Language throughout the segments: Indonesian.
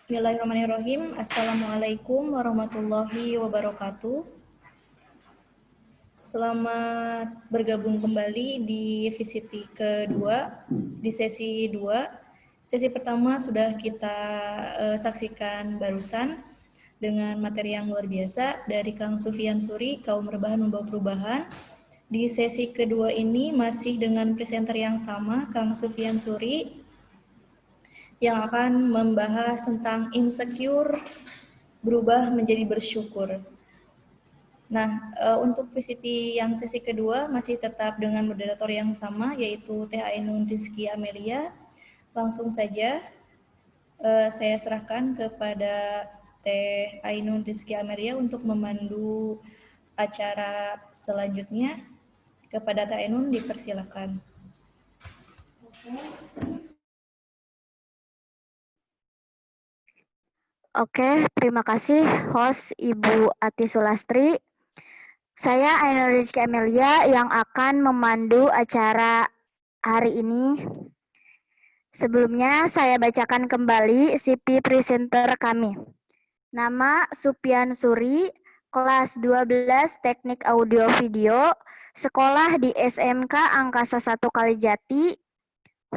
Bismillahirrahmanirrahim. Assalamualaikum warahmatullahi wabarakatuh. Selamat bergabung kembali di VCT kedua, di sesi 2. Sesi pertama sudah kita saksikan barusan dengan materi yang luar biasa dari Kang Sufian Suri, Kaum Rebahan Membawa Perubahan. Di sesi kedua ini masih dengan presenter yang sama, Kang Sufian Suri, yang akan membahas tentang insecure berubah menjadi bersyukur. Nah, untuk VCT yang sesi kedua masih tetap dengan moderator yang sama, yaitu Teh Ainun Rizky Amelia. Langsung saja saya serahkan kepada Teh Ainun Rizky Amelia untuk memandu acara selanjutnya. Kepada Teh Ainun dipersilakan. Oke, terima kasih host Ibu Ati Sulastri. Saya Ainur Rizky Amelia yang akan memandu acara hari ini. Sebelumnya saya bacakan kembali CV presenter kami. Nama Supian Suri, kelas 12 Teknik Audio Video, sekolah di SMK Angkasa 1 Kalijati,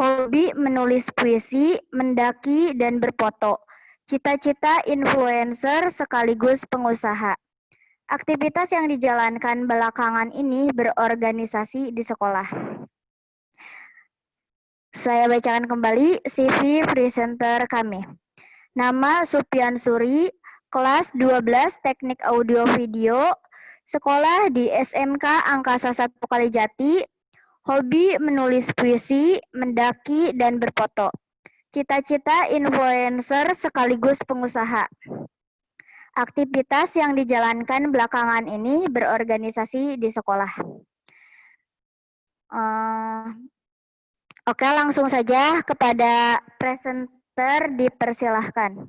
hobi menulis puisi, mendaki, dan berfoto. Cita-cita influencer sekaligus pengusaha. Aktivitas yang dijalankan belakangan ini berorganisasi di sekolah. Saya bacakan kembali CV presenter kami. Nama Supian Suri, kelas 12 Teknik Audio Video, sekolah di SMK Angkasa 1 Kalijati, hobi menulis puisi, mendaki, dan berfoto. Cita-cita influencer sekaligus pengusaha. Aktivitas yang dijalankan belakangan ini berorganisasi di sekolah. Oke, langsung saja kepada presenter dipersilahkan.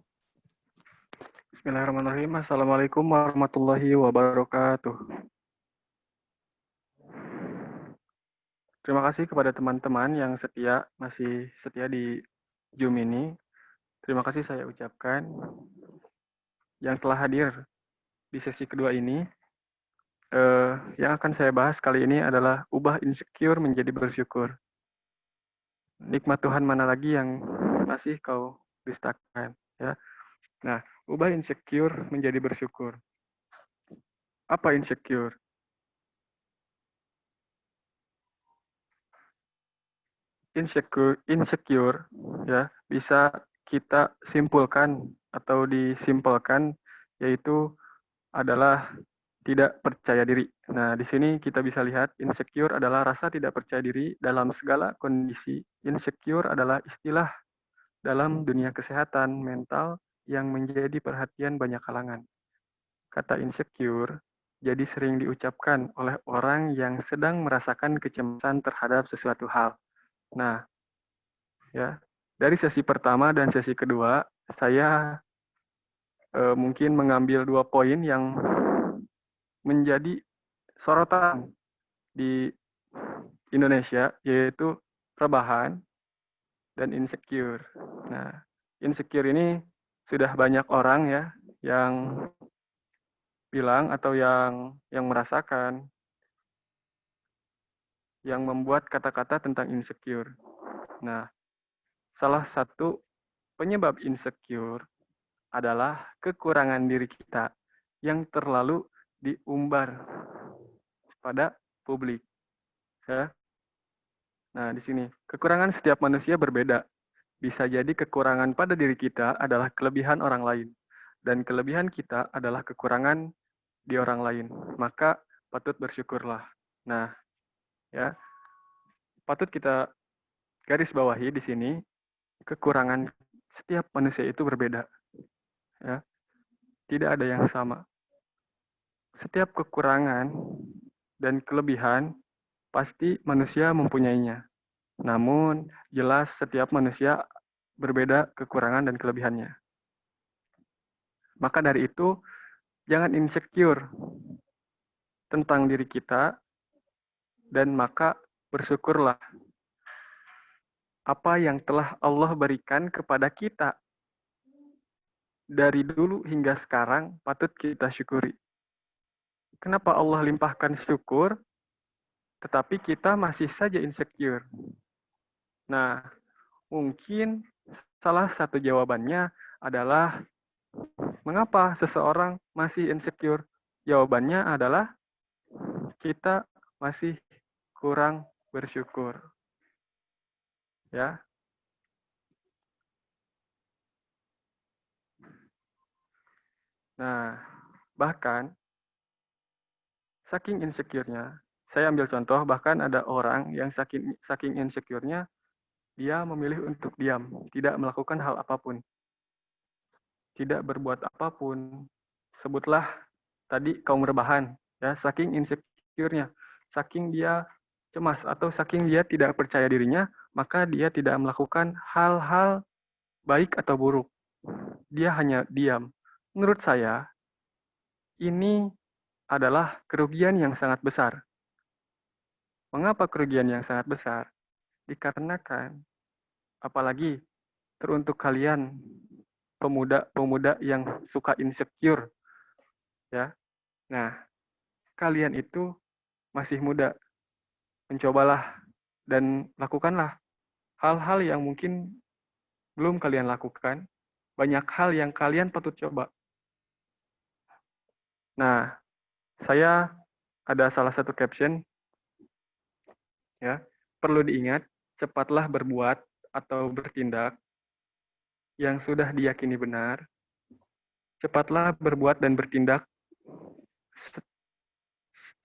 Bismillahirrahmanirrahim. Assalamualaikum warahmatullahi wabarakatuh. Terima kasih kepada teman-teman yang masih setia di Zoom ini. Terima kasih saya ucapkan yang telah hadir di sesi kedua ini. Yang akan saya bahas kali ini adalah ubah insecure menjadi bersyukur. Nikmat Tuhan mana lagi yang masih kau dustakan, ya? Nah, ubah insecure menjadi bersyukur. Apa insecure? Insecure ya bisa kita simpulkan atau disimpulkan yaitu adalah tidak percaya diri. Nah, di sini kita bisa lihat insecure adalah rasa tidak percaya diri dalam segala kondisi. Insecure adalah istilah dalam dunia kesehatan mental yang menjadi perhatian banyak kalangan. Kata insecure jadi sering diucapkan oleh orang yang sedang merasakan kecemasan terhadap sesuatu hal. Nah, ya, dari sesi pertama dan sesi kedua, saya mungkin mengambil 2 poin yang menjadi sorotan di Indonesia, yaitu rebahan dan insecure. Nah, insecure ini sudah banyak orang ya yang bilang atau yang merasakan, yang membuat kata-kata tentang insecure. Nah, salah satu penyebab insecure adalah kekurangan diri kita yang terlalu diumbar pada publik. Ya. Nah, di sini kekurangan setiap manusia berbeda. Bisa jadi kekurangan pada diri kita adalah kelebihan orang lain, dan kelebihan kita adalah kekurangan di orang lain. Maka patut bersyukurlah. Nah, ya, patut kita garis bawahi di sini, kekurangan setiap manusia itu berbeda. Ya, tidak ada yang sama. Setiap kekurangan dan kelebihan pasti manusia mempunyainya. Namun, jelas setiap manusia berbeda kekurangan dan kelebihannya. Maka dari itu, jangan insecure tentang diri kita, dan maka bersyukurlah apa yang telah Allah berikan kepada kita. dari dulu hingga sekarang patut kita syukuri. Kenapa Allah limpahkan syukur, tetapi kita masih saja insecure? Nah, mungkin salah satu jawabannya adalah mengapa seseorang masih insecure? Jawabannya adalah kita masih kurang bersyukur. Ya. Nah, bahkan saking insecure-nya, saya ambil contoh, bahkan ada orang yang saking insecure-nya, dia memilih untuk diam, tidak melakukan hal apapun, tidak berbuat apapun. Sebutlah tadi kaum rebahan, ya, saking insecure-nya, saking dia cemas atau saking dia tidak percaya dirinya, maka dia tidak melakukan hal-hal baik atau buruk. Dia hanya diam. Menurut saya, ini adalah kerugian yang sangat besar. Mengapa kerugian yang sangat besar? Dikarenakan, apalagi teruntuk kalian pemuda-pemuda yang suka insecure, ya. Nah, kalian itu masih muda. Mencobalah dan lakukanlah hal-hal yang mungkin belum kalian lakukan. Banyak hal yang kalian patut coba. Nah, saya ada salah satu caption, ya. Perlu diingat, cepatlah berbuat atau bertindak yang sudah diyakini benar. Cepatlah berbuat dan bertindak.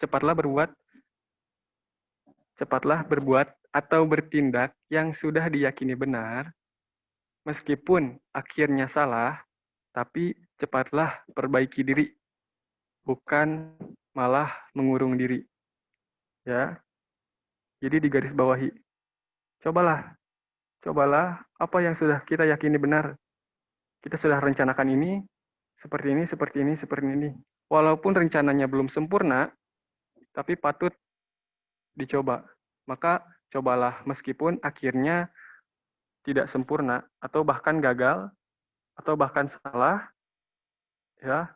Cepatlah berbuat atau bertindak yang sudah diyakini benar, meskipun akhirnya salah, tapi cepatlah perbaiki diri, bukan malah mengurung diri. Ya, jadi digaris bawahi. Cobalah apa yang sudah kita yakini benar. Kita sudah rencanakan ini, seperti ini, seperti ini, seperti ini. Walaupun rencananya belum sempurna, tapi patut dicoba. Maka cobalah meskipun akhirnya tidak sempurna atau bahkan gagal atau bahkan salah, ya.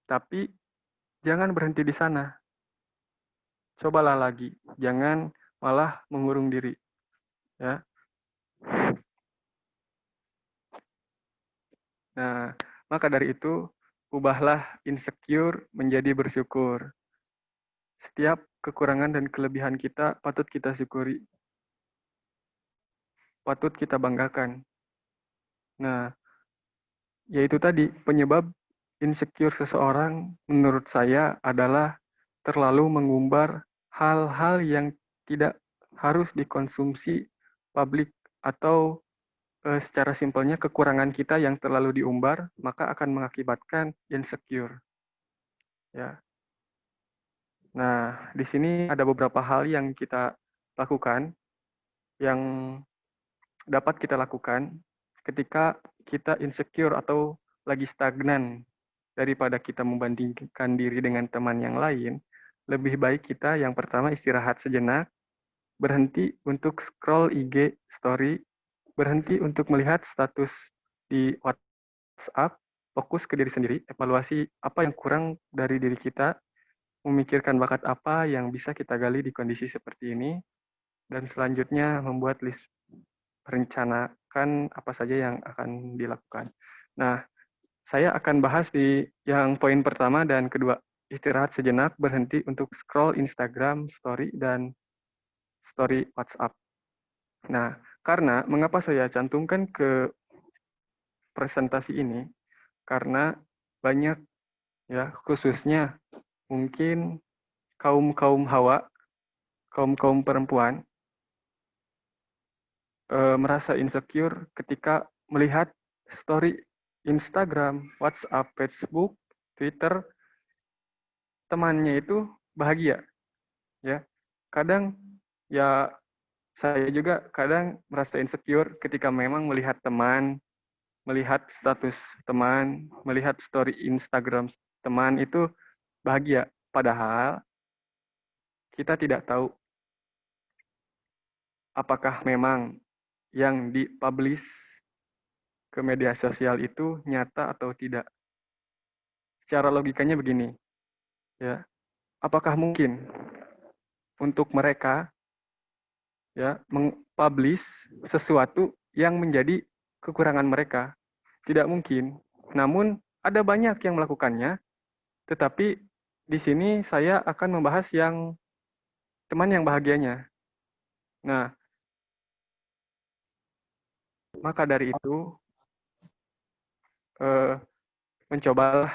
Tapi jangan berhenti di sana. Cobalah lagi, jangan malah mengurung diri, ya. Nah, maka dari itu ubahlah insecure menjadi bersyukur. Setiap kekurangan dan kelebihan kita patut kita syukuri. Patut kita banggakan. Nah, yaitu tadi penyebab insecure seseorang menurut saya adalah terlalu mengumbar hal-hal yang tidak harus dikonsumsi publik atau secara simpelnya kekurangan kita yang terlalu diumbar maka akan mengakibatkan insecure. Ya. Nah, di sini ada beberapa hal yang kita lakukan yang dapat kita lakukan ketika kita insecure atau lagi stagnan. Daripada kita membandingkan diri dengan teman yang lain, lebih baik kita yang pertama istirahat sejenak, berhenti untuk scroll IG story, berhenti untuk melihat status di WhatsApp, fokus ke diri sendiri, evaluasi apa yang kurang dari diri kita, memikirkan bakat apa yang bisa kita gali di kondisi seperti ini, dan selanjutnya membuat list merencanakan apa saja yang akan dilakukan. Nah, saya akan bahas di yang poin pertama dan kedua, istirahat sejenak, berhenti untuk scroll Instagram, story, dan story WhatsApp. Nah, karena mengapa saya cantumkan ke presentasi ini? Karena banyak, ya, khususnya mungkin kaum-kaum hawa, kaum-kaum perempuan, merasa insecure ketika melihat story Instagram, WhatsApp, Facebook, Twitter, temannya itu bahagia, ya. Kadang ya saya juga kadang merasa insecure ketika memang melihat teman, melihat status teman, melihat story Instagram teman itu bahagia, padahal kita tidak tahu apakah memang yang dipublish ke media sosial itu nyata atau tidak. Secara logikanya begini, ya. Apakah mungkin untuk mereka ya mengpublish sesuatu yang menjadi kekurangan mereka? Tidak mungkin. Namun ada banyak yang melakukannya, tetapi di sini saya akan membahas yang teman yang bahagianya. Nah, maka dari itu mencobalah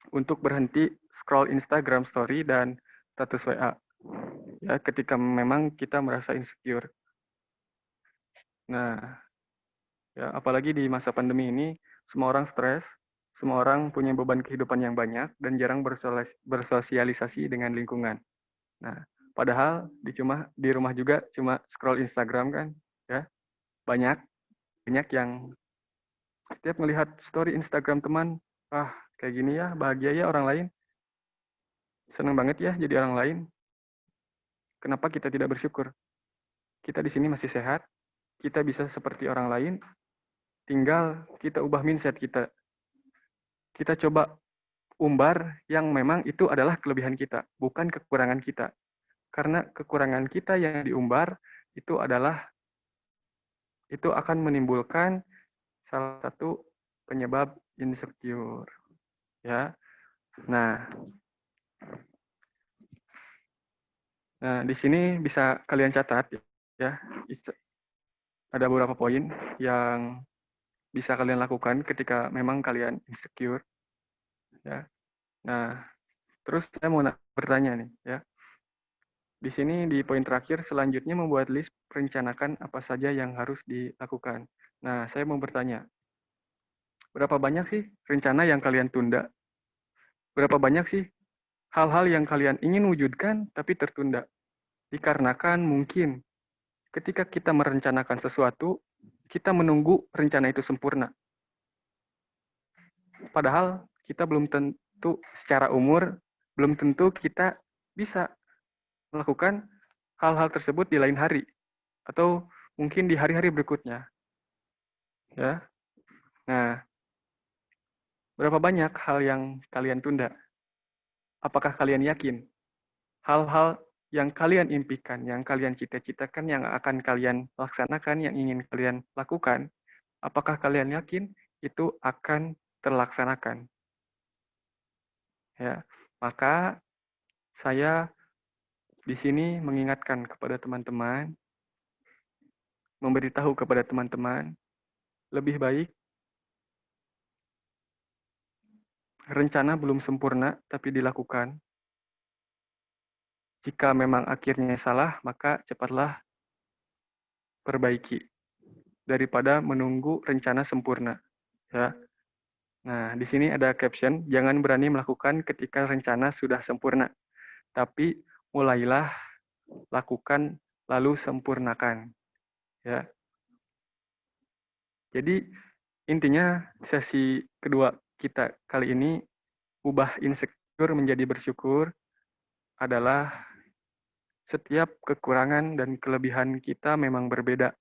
untuk berhenti scroll Instagram Story dan status WA. Ya, ketika memang kita merasa insecure. Nah, ya, apalagi di masa pandemi ini, semua orang stres, semua orang punya beban kehidupan yang banyak dan jarang bersosialisasi dengan lingkungan. Nah, padahal di rumah juga cuma scroll Instagram kan, ya. Banyak yang setiap melihat story Instagram teman, kayak gini ya, bahagia ya orang lain. Senang banget ya jadi orang lain. Kenapa kita tidak bersyukur? Kita di sini masih sehat, kita bisa seperti orang lain, tinggal kita ubah mindset kita. Kita coba umbar yang memang itu adalah kelebihan kita, bukan kekurangan kita. Karena kekurangan kita yang diumbar itu akan menimbulkan salah satu penyebab insecure. Ya. Nah, di sini bisa kalian catat ya. Ada beberapa poin yang bisa kalian lakukan ketika memang kalian insecure. Ya. Nah, terus saya mau bertanya nih ya. Di sini di poin terakhir selanjutnya membuat list merencanakan apa saja yang harus dilakukan. Nah, saya mau bertanya, berapa banyak sih rencana yang kalian tunda? Berapa banyak sih hal-hal yang kalian ingin wujudkan tapi tertunda? Dikarenakan mungkin ketika kita merencanakan sesuatu, kita menunggu rencana itu sempurna. Padahal kita belum tentu secara umur, belum tentu kita bisa melakukan hal-hal tersebut di lain hari atau mungkin di hari-hari berikutnya. Ya. Nah, berapa banyak hal yang kalian tunda? Apakah kalian yakin hal-hal yang kalian impikan, yang kalian cita-citakan, yang akan kalian laksanakan, yang ingin kalian lakukan, apakah kalian yakin itu akan terlaksanakan? Ya, maka saya di sini mengingatkan kepada teman-teman, memberitahu kepada teman-teman, lebih baik rencana belum sempurna tapi dilakukan. Jika memang akhirnya salah, maka cepatlah perbaiki daripada menunggu rencana sempurna. Ya. Nah, di sini ada caption, jangan berani melakukan ketika rencana sudah sempurna, tapi mulailah lakukan lalu sempurnakan. Ya. Jadi intinya sesi kedua kita kali ini ubah insecure menjadi bersyukur adalah setiap kekurangan dan kelebihan kita memang berbeda.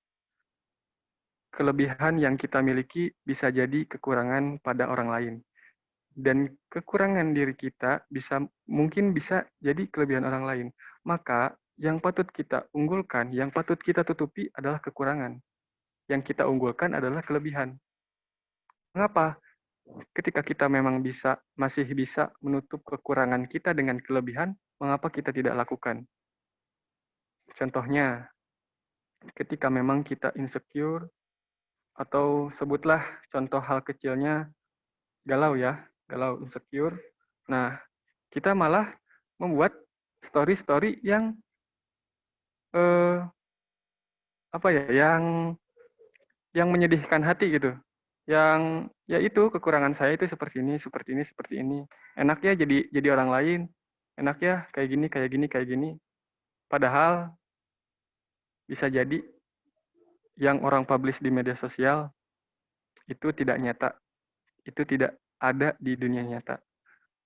Kelebihan yang kita miliki bisa jadi kekurangan pada orang lain. Dan kekurangan diri kita mungkin bisa jadi kelebihan orang lain. Maka yang patut kita unggulkan, yang patut kita tutupi adalah kekurangan. Yang kita unggulkan adalah kelebihan. Mengapa? Ketika kita memang masih bisa menutup kekurangan kita dengan kelebihan, mengapa kita tidak lakukan? Contohnya, ketika memang kita insecure, atau sebutlah contoh hal kecilnya galau ya, galau insecure. Nah, kita malah membuat story-story yang yang menyedihkan hati gitu. Yang ya itu kekurangan saya itu seperti ini, seperti ini, seperti ini. Enaknya jadi orang lain, enaknya kayak gini, kayak gini, kayak gini. Padahal bisa jadi yang orang publish di media sosial itu tidak nyata. Itu tidak ada di dunia nyata.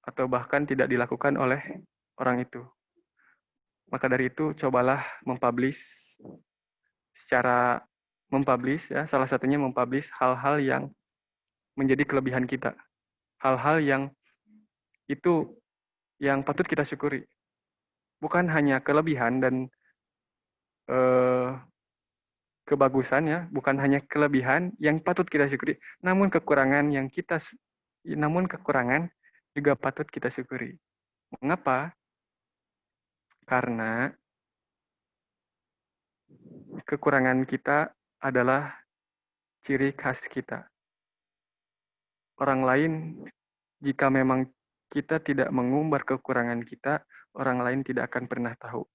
Atau bahkan tidak dilakukan oleh orang itu. Maka dari itu, cobalah mempublish secara mempublish ya, salah satunya mempublish hal-hal yang menjadi kelebihan kita. Hal-hal yang itu yang patut kita syukuri. Bukan hanya kelebihan dan kebagusan ya, bukan hanya kelebihan yang patut kita syukuri, namun kekurangan juga patut kita syukuri. Mengapa? Karena kekurangan kita adalah ciri khas kita. Orang lain, jika memang kita tidak mengumbar kekurangan kita, orang lain tidak akan pernah tahu.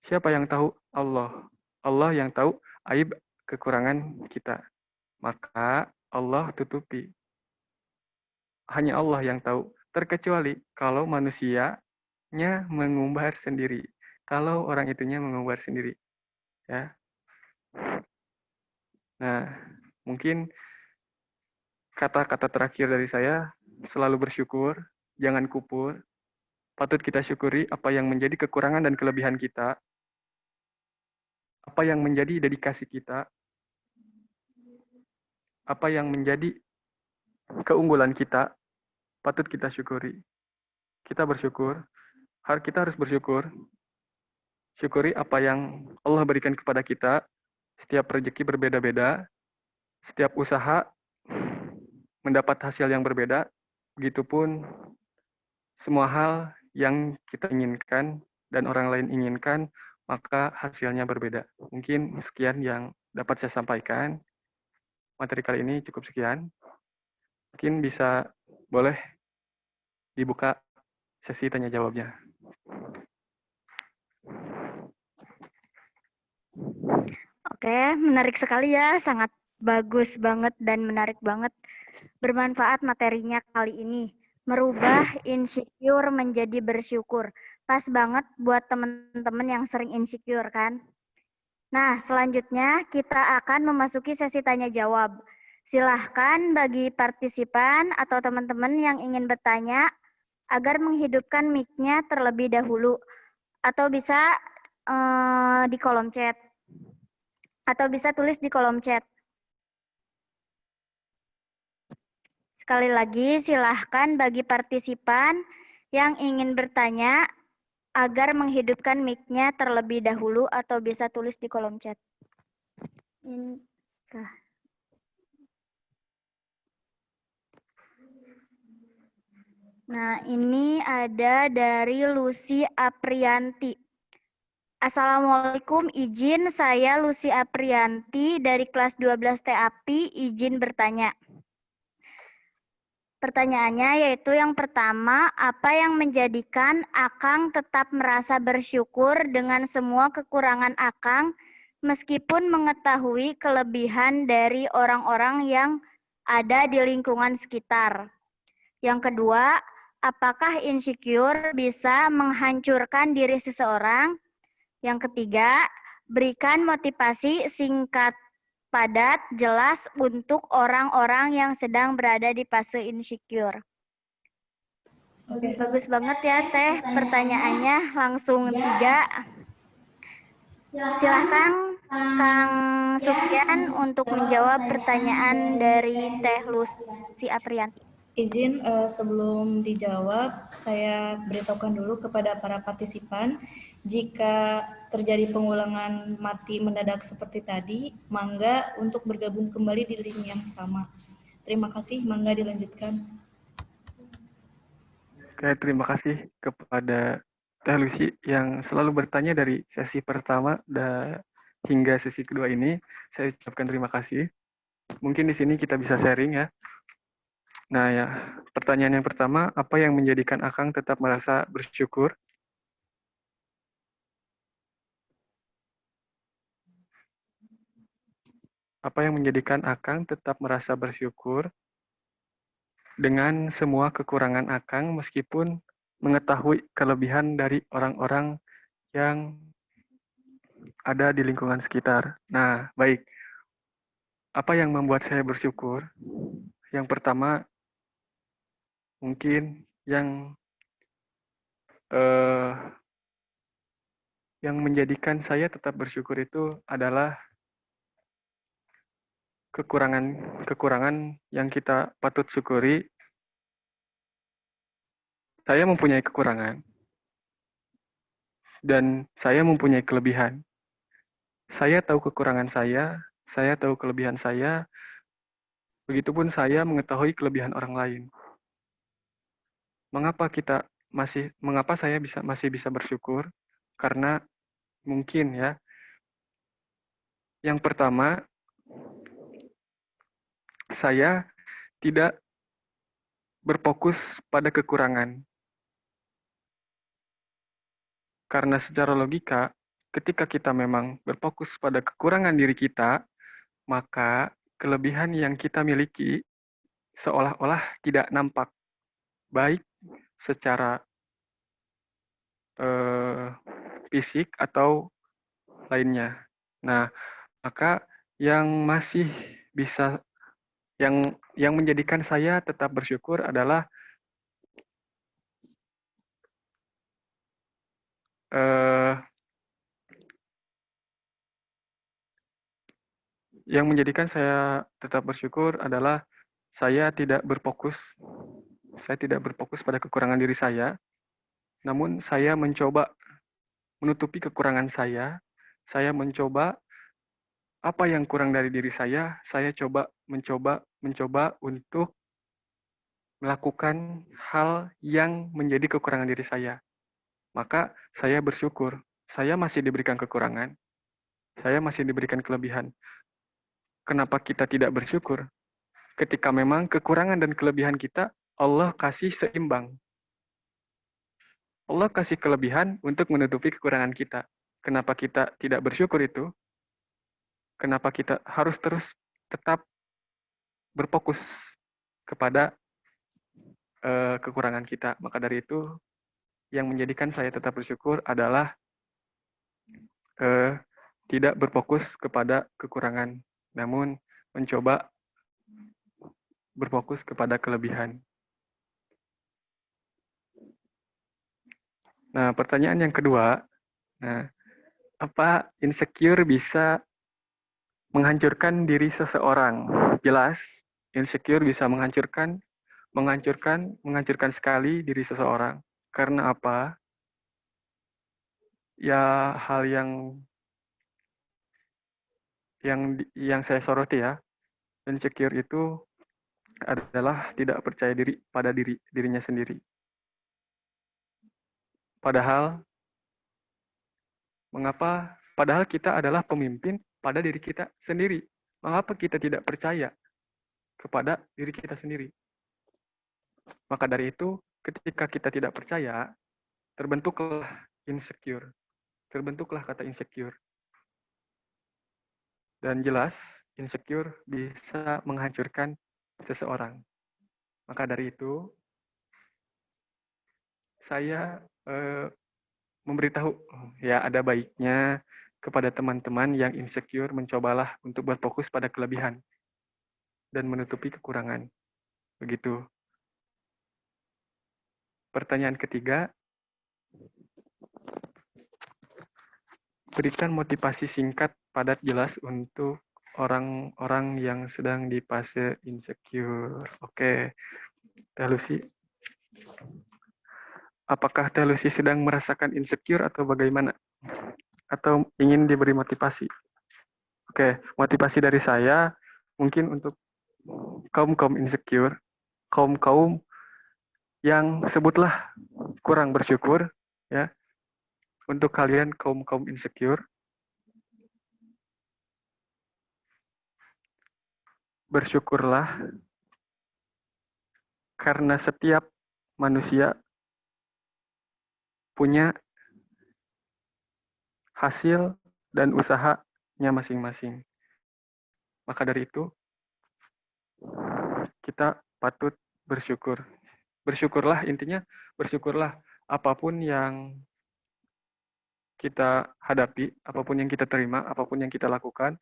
Siapa yang tahu? Allah. Allah yang tahu aib kekurangan kita. Maka Allah tutupi. Hanya Allah yang tahu. Terkecuali kalau manusianya mengumbar sendiri. Kalau orang itunya mengumbar sendiri. Ya. Nah, mungkin kata-kata terakhir dari saya, selalu bersyukur, jangan kupur. Patut kita syukuri apa yang menjadi kekurangan dan kelebihan kita. Apa yang menjadi dedikasi kita. Apa yang menjadi keunggulan kita, patut kita syukuri. Kita bersyukur, kita harus bersyukur. Syukuri apa yang Allah berikan kepada kita. Setiap rezeki berbeda-beda, setiap usaha mendapat hasil yang berbeda. Begitupun semua hal yang kita inginkan dan orang lain inginkan, maka hasilnya berbeda. Mungkin sekian yang dapat saya sampaikan. Materi kali ini cukup sekian. Mungkin boleh dibuka sesi tanya jawabnya. Oke, menarik sekali ya, sangat bagus banget dan menarik banget. Bermanfaat materinya kali ini. Merubah insecure menjadi bersyukur. Pas banget buat teman-teman yang sering insecure kan? Nah, selanjutnya kita akan memasuki sesi tanya jawab. Silahkan bagi partisipan atau teman-teman yang ingin bertanya agar menghidupkan mic-nya terlebih dahulu. Atau bisa di kolom chat. Atau bisa tulis di kolom chat. Sekali lagi, silahkan bagi partisipan yang ingin bertanya agar menghidupkan mic-nya terlebih dahulu atau bisa tulis di kolom chat. Nah, ini ada dari Lucy Aprianti. Assalamualaikum, izin saya Lucy Aprianti dari kelas 12 TAPI, izin bertanya. Pertanyaannya yaitu yang pertama, apa yang menjadikan Akang tetap merasa bersyukur dengan semua kekurangan Akang meskipun mengetahui kelebihan dari orang-orang yang ada di lingkungan sekitar? Yang kedua, apakah insecure bisa menghancurkan diri seseorang? Yang ketiga, berikan motivasi singkat, padat, jelas untuk orang-orang yang sedang berada di fase insecure. Oke. Bagus banget ya Teh pertanyaannya, langsung 3. Silahkan Kang Sufyan untuk menjawab pertanyaan dari Teh Lucy Aprianti. Izin sebelum dijawab, saya beritahukan dulu kepada para partisipan, jika terjadi pengulangan mati mendadak seperti tadi, mangga untuk bergabung kembali di link yang sama. Terima kasih, mangga dilanjutkan. Oke, terima kasih kepada Teh Lucy yang selalu bertanya dari sesi pertama hingga sesi kedua ini. Saya ucapkan terima kasih. Mungkin di sini kita bisa sharing ya. Nah ya, pertanyaan yang pertama, apa yang menjadikan Akang tetap merasa bersyukur? Apa yang menjadikan Akang tetap merasa bersyukur dengan semua kekurangan Akang meskipun mengetahui kelebihan dari orang-orang yang ada di lingkungan sekitar? Nah, baik. Apa yang membuat saya bersyukur? Yang pertama, mungkin yang menjadikan saya tetap bersyukur itu adalah kekurangan yang kita patut syukuri. Saya mempunyai kekurangan dan saya mempunyai kelebihan. Saya tahu kekurangan saya tahu kelebihan saya, begitupun saya mengetahui kelebihan orang lain. Mengapa saya masih bisa bersyukur? Karena mungkin ya, yang pertama, saya tidak berfokus pada kekurangan. Karena secara logika, ketika kita memang berfokus pada kekurangan diri kita, maka kelebihan yang kita miliki seolah-olah tidak nampak, baik secara fisik atau lainnya. Nah, maka yang masih bisa yang menjadikan saya tetap bersyukur adalah yang menjadikan saya tetap bersyukur adalah saya tidak berfokus pada kekurangan diri saya, namun saya mencoba menutupi kekurangan saya mencoba apa yang kurang dari diri saya mencoba untuk melakukan hal yang menjadi kekurangan diri saya. Maka saya bersyukur, saya masih diberikan kekurangan, saya masih diberikan kelebihan. Kenapa kita tidak bersyukur? Ketika memang kekurangan dan kelebihan kita, Allah kasih seimbang. Allah kasih kelebihan untuk menutupi kekurangan kita. Kenapa kita tidak bersyukur itu? Kenapa kita harus terus tetap berfokus kepada kekurangan kita? Maka dari itu, yang menjadikan saya tetap bersyukur adalah tidak berfokus kepada kekurangan, namun mencoba berfokus kepada kelebihan. Nah, pertanyaan yang kedua, apa insecure bisa menghancurkan diri seseorang? Jelas, insecure bisa menghancurkan sekali diri seseorang. Karena apa? Ya, hal yang saya soroti ya, insecure itu adalah tidak percaya diri pada dirinya sendiri. Padahal kita adalah pemimpin pada diri kita sendiri. Mengapa kita tidak percaya kepada diri kita sendiri? Maka dari itu, ketika kita tidak percaya, terbentuklah insecure. Terbentuklah kata insecure. Dan jelas, insecure bisa menghancurkan seseorang. Maka dari itu, saya memberitahu, ya ada baiknya kepada teman-teman yang insecure, mencobalah untuk berfokus pada kelebihan dan menutupi kekurangan. Begitu. Pertanyaan ketiga, berikan motivasi singkat, padat, jelas untuk orang-orang yang sedang di fase insecure. Oke, Teh Lucy. Apakah Teh Lucy sedang merasakan insecure atau bagaimana? Atau ingin diberi motivasi? Oke, motivasi dari saya mungkin untuk kaum-kaum insecure, kaum-kaum yang sebutlah kurang bersyukur, ya. Untuk kalian kaum-kaum insecure, bersyukurlah karena setiap manusia punya hasil dan usahanya masing-masing. Maka dari itu, kita patut bersyukur. Bersyukurlah, intinya bersyukurlah apapun yang kita hadapi, apapun yang kita terima, apapun yang kita lakukan,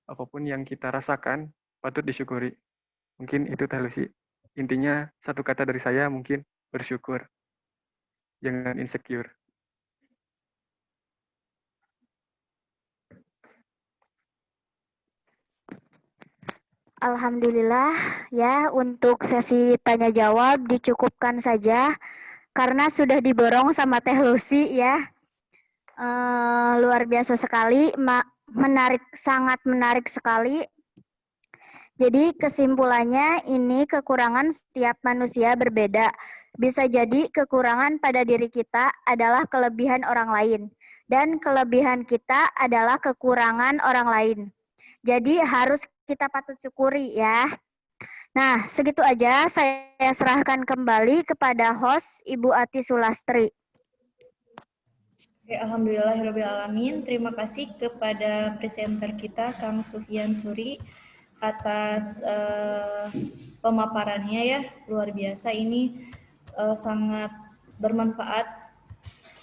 apapun yang kita rasakan, patut disyukuri. Mungkin itu Teh Lucy. Intinya satu kata dari saya mungkin bersyukur. Jangan insecure. Alhamdulillah ya, untuk sesi tanya jawab dicukupkan saja karena sudah diborong sama Teh Lucy ya. Luar biasa sekali, menarik, sangat menarik sekali. Jadi kesimpulannya ini kekurangan setiap manusia berbeda. Bisa jadi kekurangan pada diri kita adalah kelebihan orang lain. Dan kelebihan kita adalah kekurangan orang lain. Jadi harus kita patut syukuri ya. Nah, segitu aja saya serahkan kembali kepada host Ibu Ati Sulastri. Oke, alhamdulillahirrahmanirrahim. Terima kasih kepada presenter kita, Kang Sufyan Suri, atas pemaparannya ya. Luar biasa, ini sangat bermanfaat.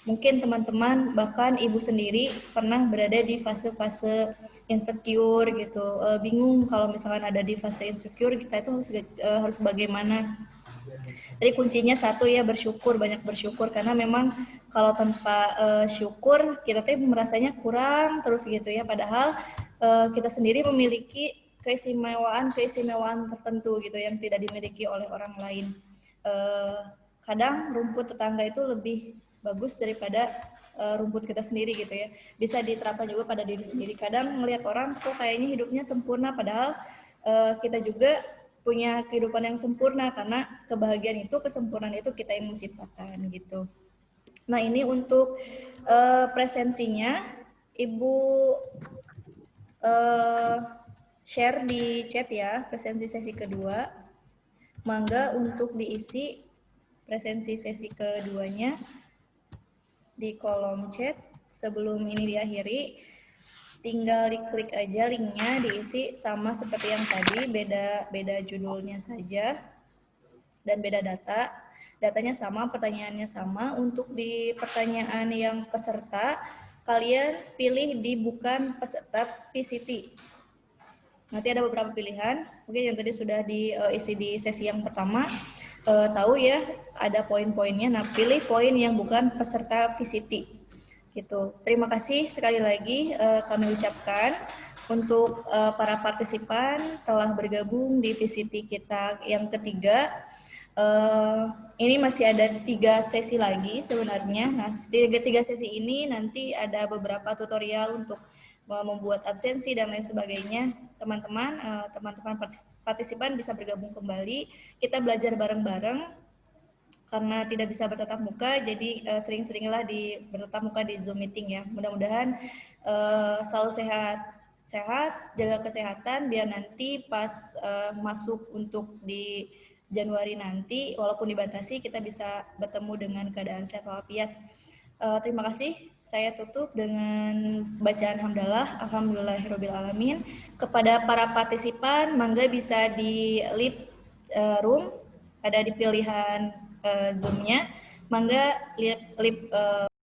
Mungkin teman-teman, bahkan ibu sendiri pernah berada di fase-fase insecure gitu. Bingung kalau misalkan ada di fase insecure, kita itu harus bagaimana. Jadi kuncinya satu ya, bersyukur, banyak bersyukur, karena memang kalau tanpa syukur kita tuh merasanya kurang terus gitu ya, padahal kita sendiri memiliki keistimewaan tertentu gitu yang tidak dimiliki oleh orang lain. Kadang rumput tetangga itu lebih bagus daripada rumput kita sendiri gitu ya. Bisa diterapkan juga pada diri sendiri. Kadang melihat orang kok kayaknya hidupnya sempurna, padahal kita juga punya kehidupan yang sempurna, karena kebahagiaan itu, kesempurnaan itu kita yang menciptakan gitu. Nah, ini untuk presensinya, Ibu share di chat ya, presensi sesi kedua. Mangga untuk diisi presensi sesi keduanya di kolom chat sebelum ini diakhiri. Tinggal diklik aja linknya, diisi sama seperti yang tadi, beda judulnya saja dan beda data. Datanya sama, pertanyaannya sama. Untuk di pertanyaan yang peserta, kalian pilih di bukan peserta PCT. Nanti ada beberapa pilihan, mungkin yang tadi sudah diisi di sesi yang pertama, tahu ya ada poin-poinnya. Nah, pilih poin yang bukan peserta PCT. Gitu. Terima kasih sekali lagi kami ucapkan untuk para partisipan telah bergabung di PCT kita yang ketiga. Ini masih ada 3 sesi lagi sebenarnya. Nah, di 3 sesi ini nanti ada beberapa tutorial untuk membuat absensi dan lain sebagainya. Teman-teman partisipan bisa bergabung kembali. Kita belajar bareng-bareng. Karena tidak bisa bertatap muka, jadi sering-seringlah bertatap muka di Zoom meeting ya. Mudah-mudahan selalu sehat, jaga kesehatan, biar nanti pas masuk untuk di Januari nanti, walaupun dibatasi, kita bisa bertemu dengan keadaan sehat walafiat. Terima kasih. Saya tutup dengan bacaan hamdalah. Alhamdulillahirrahmanirrahim. Kepada para partisipan, mangga bisa di leave room, ada di pilihan Zoom-nya, mangga lihat